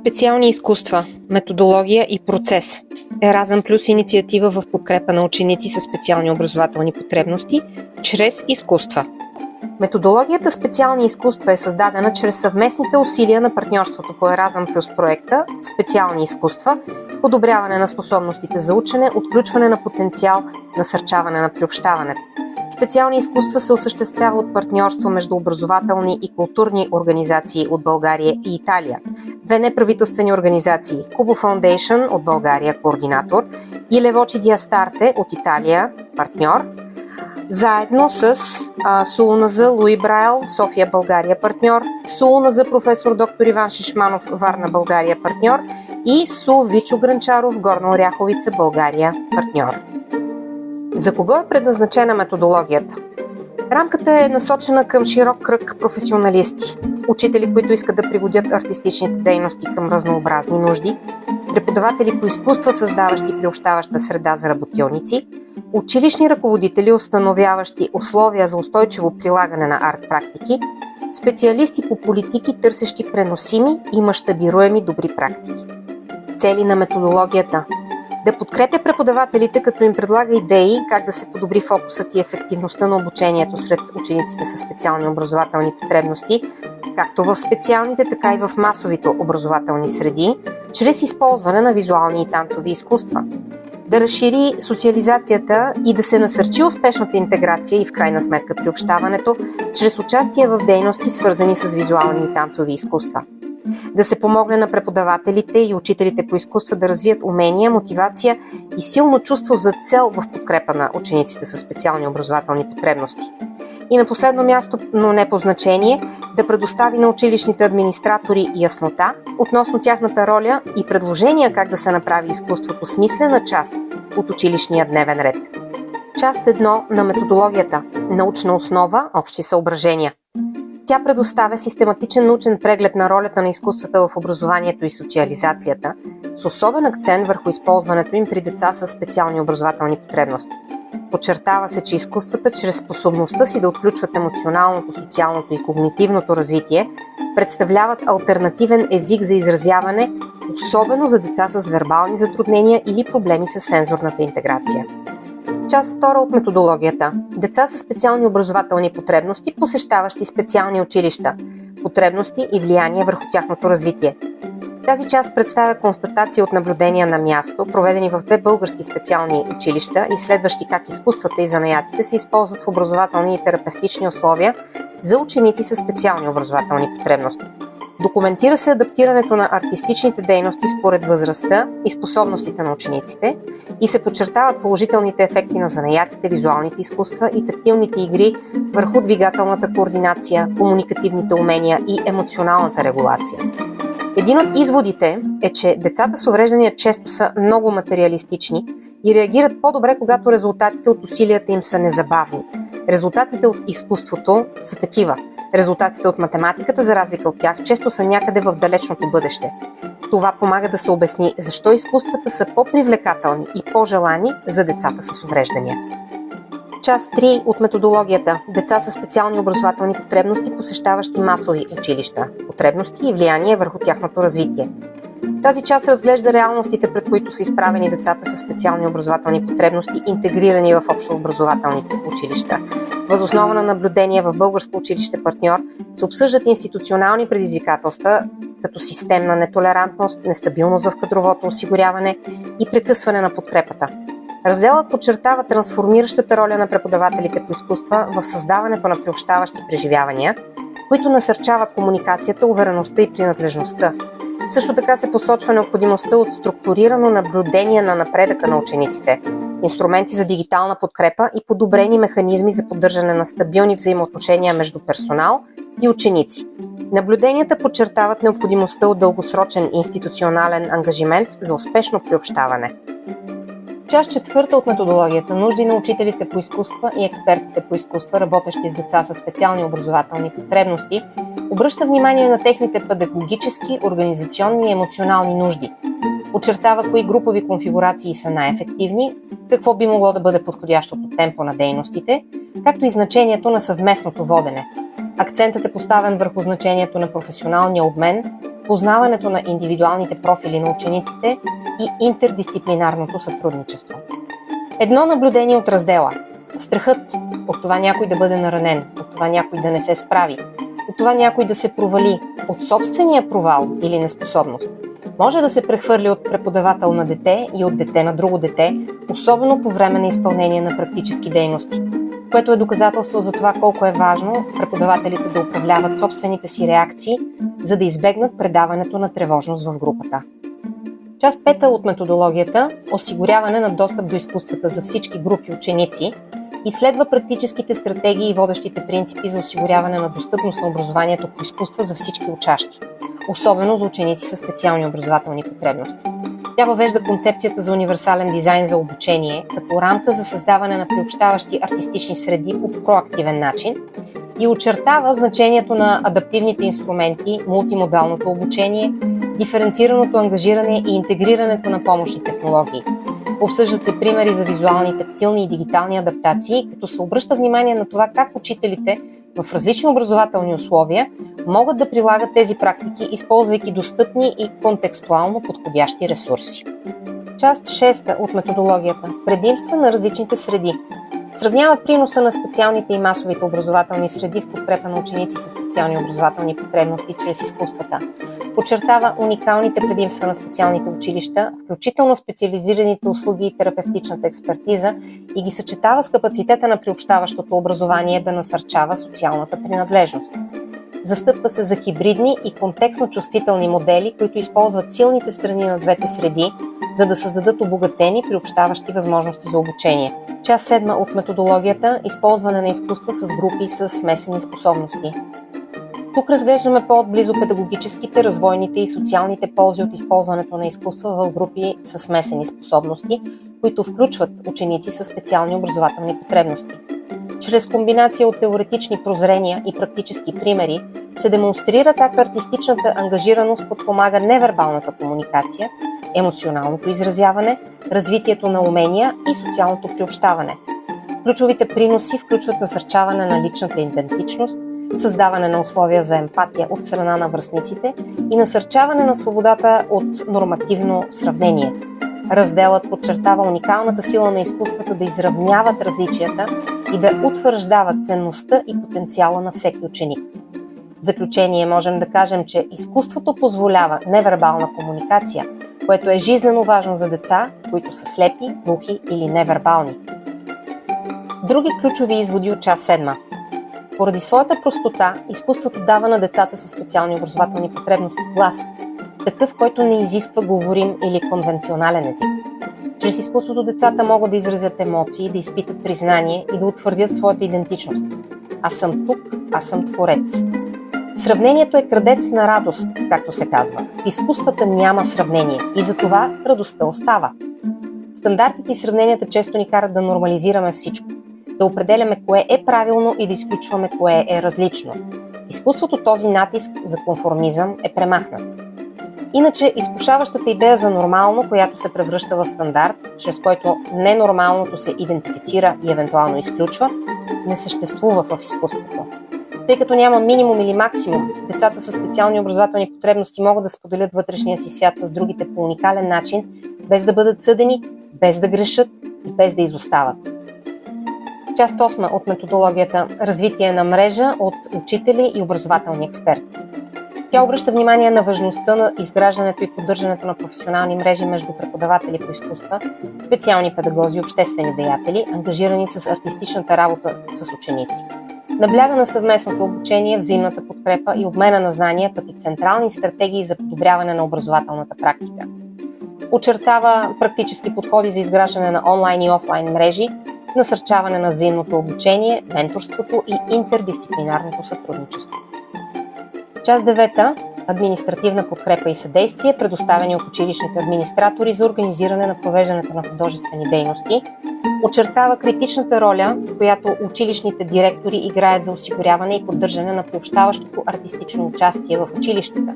Специални изкуства, методология и процес. Еразъм плюс инициатива в подкрепа на ученици със специални образователни потребности чрез изкуства. Методологията специални изкуства е създадена чрез съвместните усилия на партньорството по Еразъм плюс проекта Специални изкуства, подобряване на способностите за учене, отключване на потенциал, насърчаване на приобщаването. Специални изкуства се осъществява от партньорство между образователни и културни организации от България и Италия, две неправителствени организации Kubo Foundation от България, координатор, и Левочи ди Астарте от Италия, партньор, заедно с СУЛНЗ Луи Брайл, София, България, партньор, СУЛНЗ професор доктор Иван Шишманов, Варна, България, партньор, и СУ Вичо Грънчаров, Горна Оряховица, България, партньор. За кого е предназначена методологията? Рамката е насочена към широк кръг професионалисти, учители, които искат да пригодят артистичните дейности към разнообразни нужди, преподаватели по изкуства, създаващи приобщаваща среда за работилници, училищни ръководители, установяващи условия за устойчиво прилагане на арт-практики, специалисти по политики, търсещи преносими и мащабируеми добри практики. Цели на методологията: да подкрепя преподавателите, като им предлага идеи как да се подобри фокусът и ефективността на обучението сред учениците със специални образователни потребности, както в специалните, така и в масовите образователни среди, чрез използване на визуални и танцови изкуства. Да разшири социализацията и да се насърчи успешната интеграция и в крайна сметка приобщаването, чрез участие в дейности, свързани с визуални и танцови изкуства. Да се помогне на преподавателите и учителите по изкуства да развият умения, мотивация и силно чувство за цел в подкрепа на учениците със специални образователни потребности. И на последно място, но не по значение, да предостави на училищните администратори яснота относно тяхната роля и предложения как да се направи изкуството смислена част от училищния дневен ред. Част 1 на методологията – научна основа, общи съображения. Тя предоставя систематичен научен преглед на ролята на изкуствата в образованието и социализацията, с особен акцент върху използването им при деца с специални образователни потребности. Подчертава се, че изкуствата, чрез способността си да отключват емоционалното, социалното и когнитивното развитие, представляват алтернативен език за изразяване, особено за деца с вербални затруднения или проблеми с сензорната интеграция. Част 2 от методологията – деца с специални образователни потребности, посещаващи специални училища, потребности и влияние върху тяхното развитие. Тази част представя констатации от наблюдения на място, проведени в 2 български специални училища, изследващи как изкуствата и занаятите се използват в образователни и терапевтични условия за ученици с специални образователни потребности. Документира се адаптирането на артистичните дейности според възрастта и способностите на учениците и се подчертават положителните ефекти на занаятите, визуалните изкуства и тактилните игри върху двигателната координация, комуникативните умения и емоционалната регулация. Един от изводите е, че децата с увреждания често са много материалистични и реагират по-добре, когато резултатите от усилията им са незабавни. Резултатите от изкуството са такива. Резултатите от математиката, за разлика от тях, често са някъде в далечното бъдеще. Това помага да се обясни защо изкуствата са по-привлекателни и по-желани за децата с увреждания. Част 3 от методологията – деца с специални образователни потребности, посещаващи масови училища, потребности и влияние върху тяхното развитие. Тази част разглежда реалностите, пред които са изправени децата с специални образователни потребности, интегрирани в общообразователните училища. Въз основа на наблюдения в българско училище партньор се обсъждат институционални предизвикателства, като системна нетолерантност, нестабилност в кадровото осигуряване и прекъсване на подкрепата. Разделът подчертава трансформиращата роля на преподавателите по изкуства в създаването на приобщаващи преживявания, които насърчават комуникацията, увереността и принадлежността. Също така се посочва необходимостта от структурирано наблюдение на напредъка на учениците, инструменти за дигитална подкрепа и подобрени механизми за поддържане на стабилни взаимоотношения между персонал и ученици. Наблюденията подчертават необходимостта от дългосрочен институционален ангажимент за успешно приобщаване. Част 4 от методологията – нужди на учителите по изкуства и експертите по изкуства, работещи с деца с специални образователни потребности, обръща внимание на техните педагогически, организационни и емоционални нужди. Подчертава кои групови конфигурации са най-ефективни, какво би могло да бъде подходящото темпо на дейностите, както и значението на съвместното водене. Акцентът е поставен върху значението на професионалния обмен, познаването на индивидуалните профили на учениците и интердисциплинарното сътрудничество. Едно наблюдение от раздела. Страхът от това някой да бъде наранен, от това някой да не се справи, от това някой да се провали, от собствения провал или неспособност, може да се прехвърли от преподавател на дете и от дете на друго дете, особено по време на изпълнение на практически дейности, което е доказателство за това колко е важно преподавателите да управляват собствените си реакции, за да избегнат предаването на тревожност в групата. Част 5 от методологията – осигуряване на достъп до изкуствата за всички групи ученици, изследва практическите стратегии и водещите принципи за осигуряване на достъпност на образованието по изкуства за всички учащи, особено за ученици със специални образователни потребности. Тя въвежда концепцията за универсален дизайн за обучение като рамка за създаване на приобщаващи артистични среди по проактивен начин и очертава значението на адаптивните инструменти, мултимодалното обучение, диференцираното ангажиране и интегрирането на помощни технологии. Обсъждат се примери за визуални, тактилни и дигитални адаптации, като се обръща внимание на това как учителите в различни образователни условия могат да прилагат тези практики, използвайки достъпни и контекстуално подходящи ресурси. Част 6 от методологията – предимства на различните среди. Сравнява приноса на специалните и масовите образователни среди в подкрепа на ученици със специални образователни потребности чрез изкуствата. Подчертава уникалните предимства на специалните училища, включително специализираните услуги и терапевтичната експертиза, и ги съчетава с капацитета на приобщаващото образование да насърчава социалната принадлежност. Застъпва се за хибридни и контекстно чувствителни модели, които използват силните страни на двете среди, за да създадат обогатени приобщаващи възможности за обучение. Част 7 от методологията – използване на изкуства с групи с смесени способности. Тук разглеждаме по-отблизо педагогическите, развойните и социалните ползи от използването на изкуства в групи с смесени способности, които включват ученици със специални образователни потребности. Чрез комбинация от теоретични прозрения и практически примери се демонстрира как артистичната ангажираност подпомага невербалната комуникация, емоционалното изразяване, развитието на умения и социалното приобщаване. Ключовите приноси включват насърчаване на личната идентичност, създаване на условия за емпатия от страна на връстниците и насърчаване на свободата от нормативно сравнение. Разделът подчертава уникалната сила на изкуствата да изравняват различията и да утвърждават ценността и потенциала на всеки ученик. В заключение можем да кажем, че изкуството позволява невербална комуникация, което е жизнено важно за деца, които са слепи, глухи или невербални. Други ключови изводи от част 7. Поради своята простота, изкуството дава на децата със специални образователни потребности глас, такъв, който не изисква говорим или конвенционален език. Чрез изкуството децата могат да изразят емоции, да изпитат признание и да утвърдят своята идентичност. Аз съм тук, аз съм творец. Сравнението е крадец на радост, както се казва. В изкуствата няма сравнение и затова радостта остава. Стандартите и сравненията често ни карат да нормализираме всичко, да определяме кое е правилно и да изключваме кое е различно. В изкуството този натиск за конформизъм е премахнат. Иначе изкушаващата идея за нормално, която се превръща в стандарт, чрез който ненормалното се идентифицира и евентуално изключва, не съществува в изкуството. Тъй като няма минимум или максимум, децата със специални образователни потребности могат да споделят вътрешния си свят с другите по уникален начин, без да бъдат съдени, без да грешат и без да изостават. Част 8 от методологията – развитие на мрежа от учители и образователни експерти. Тя обръща внимание на важността на изграждането и поддържането на професионални мрежи между преподаватели по изкуства, специални педагози и обществени деятели, ангажирани с артистичната работа с ученици. Набляга на съвместното обучение, взаимната подкрепа и обмена на знания като централни стратегии за подобряване на образователната практика. Очертава практически подходи за изграждане на онлайн и офлайн мрежи, насърчаване на взаимното обучение, менторството и интердисциплинарното сътрудничество. Част 9. Административна подкрепа и съдействие, предоставени от училищните администратори за организиране на провеждането на художествени дейности, очертава критичната роля, която училищните директори играят за осигуряване и поддържане на приобщаващото артистично участие в училищата.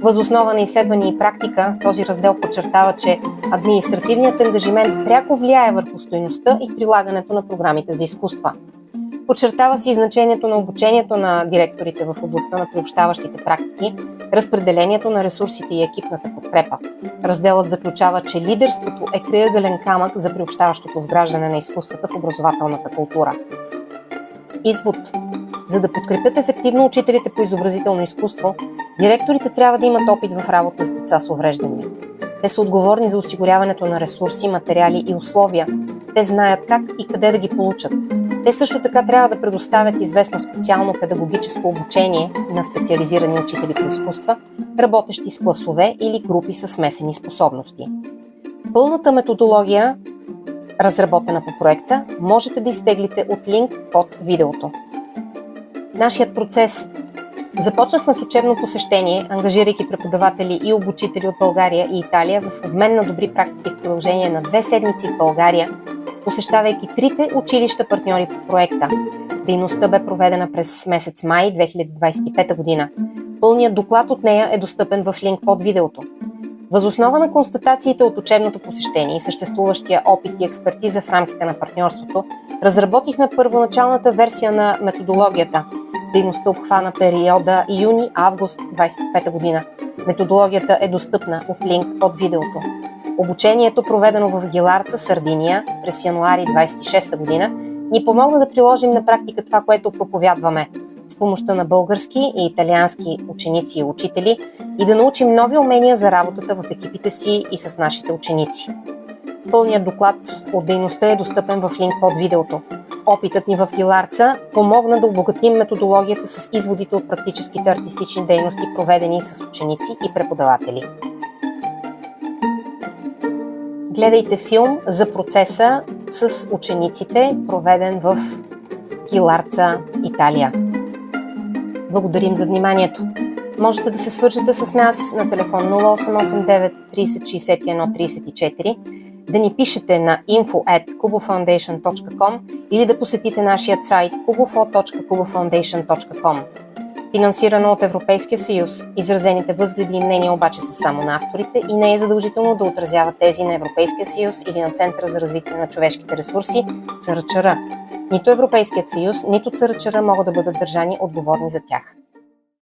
Въз основа на изследване и практика, този раздел подчертава, че административният ангажимент пряко влияе върху стойността и прилагането на програмите за изкуства. Подчертава се и значението на обучението на директорите в областта на приобщаващите практики, разпределението на ресурсите и екипната подкрепа. Разделът заключава, че лидерството е крайъгълен камък за приобщаващото вграждане на изкуствата в образователната култура. Извод. За да подкрепят ефективно учителите по изобразително изкуство, директорите трябва да имат опит в работа с деца с увреждания. Те са отговорни за осигуряването на ресурси, материали и условия. Те знаят как и къде да ги получат. Те също така трябва да предоставят известно специално педагогическо обучение на специализирани учители по изкуства, работещи с класове или групи с смесени способности. Пълната методология, разработена по проекта, можете да изтеглите от линк под видеото. Нашият процес. Започнахме с учебно посещение, ангажирайки преподаватели и обучители от България и Италия в обмен на добри практики в продължение на 2 седмици в България, посещавайки 3 училища партньори по проекта. Дейността бе проведена през месец май 2025 година. Пълният доклад от нея е достъпен в линк под видеото. Въз основа на констатациите от учебното посещение и съществуващия опит и експертиза в рамките на партньорството, разработихме първоначалната версия на методологията. Дейността обхвана периода юни-август 2025 година. Методологията е достъпна от линк под видеото. Обучението, проведено в Гиларца, Сардиния през януари 2026 година, ни помогна да приложим на практика това, което проповядваме с помощта на български и италиански ученици и учители и да научим нови умения за работата в екипите си и с нашите ученици. Пълният доклад от дейността е достъпен в линк под видеото. Опитът ни в Гиларца помогна да обогатим методологията с изводите от практическите артистични дейности, проведени с ученици и преподаватели. Гледайте филм за процеса с учениците, проведен в Гиларца, Италия. Благодарим за вниманието. Можете да се свържете с нас на телефон 0889 30 61 34, да ни пишете на info@kubofoundation.com или да посетите нашия сайт kubofo.kubofoundation.com. Финансирано от Европейския съюз, изразените възгледи и мнения обаче са само на авторите и не е задължително да отразява тези на Европейския съюз или на Центъра за развитие на човешките ресурси ЦРЧР. Нито Европейският съюз, нито ЦРЧР могат да бъдат държани отговорни за тях.